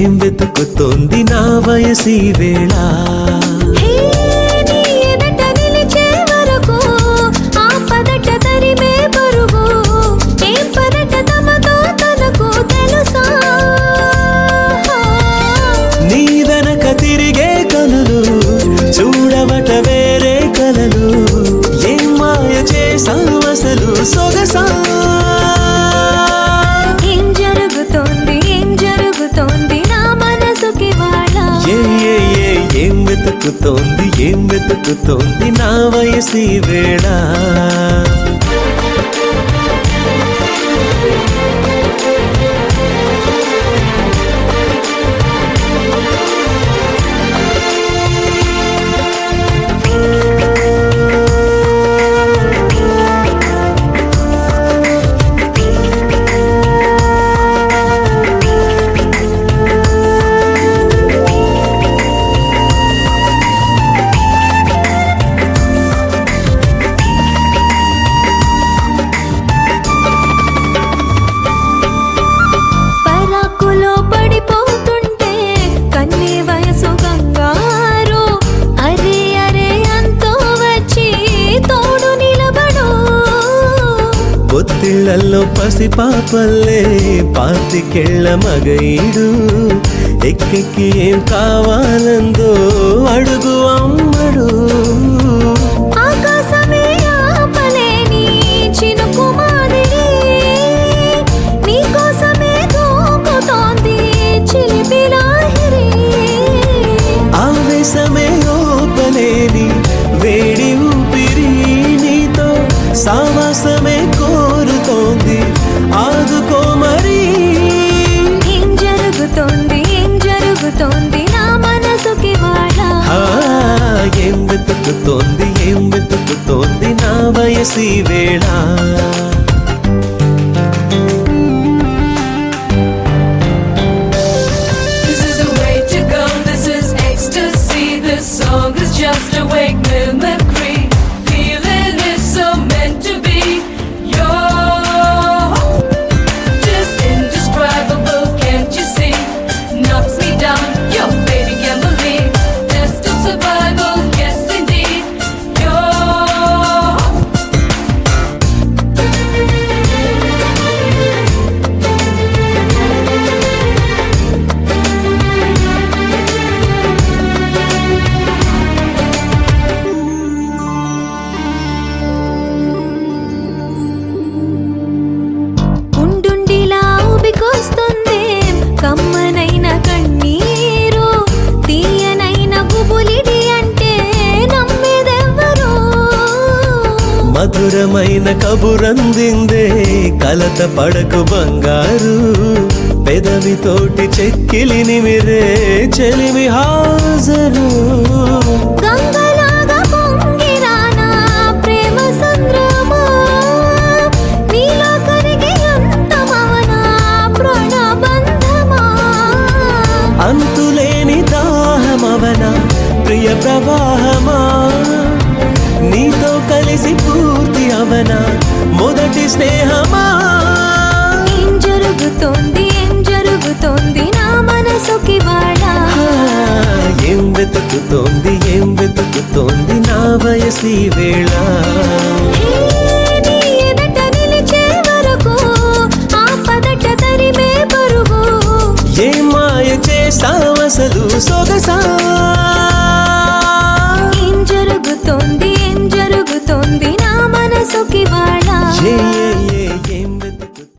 ఏం వెతుకుతోంది నా వయసి వేళ నీ వెనక తిరిగే కనులు చూడవట వేరే కలలు ఏం మాయ చేసావు అసలు సొగసా ఏం వెతుకుతోంది నా వయసి వేళ పొత్తిళ్లలో పసిపాపల్లే పాతికెళ్ళ మగైడు ఎక్కెక్కి ఏం కావాలందో అడుగు అమ్మడు ఆవేశమే ఓపలేని వేడి ఊపిరి నీతో సావాసమే కోరుతోంది ఆదుకో మరి ఏం జరుగుతోంది నా మనసుకి వాళ్ళ ఏం వెతుకుతోంది నా వయసి వేళ Just a wake mimicry. Feeling is so meant to be. You're just indescribable, can't you see? Knocks me down, your baby can't believe. Test of survival, yes indeed. కమ్మనైన కన్నీరు తీయనైన గుబులిడి అంటే నమ్మేదెవ్వరు మధురమైన కబురందిందే కలత పడకు బంగారు పెదవితోటి చెక్కిలి నిమిరే చెలిమి హాజరు గంగలాగా పొంగిరానా ప్రేమ సంద్రమా నీలో కరిగి అంతమవనా ప్రణబంధమా అంతులేని దాహమవనా ప్రియ ప్రవాహమా నీతో కలిసి పూర్తి అవనా మొదటి స్నేహమా ఏం జరుగుతోంది నా మనసుకి వాళ్ళ ఏం వెతుకుతోంది నా వయసి వేళ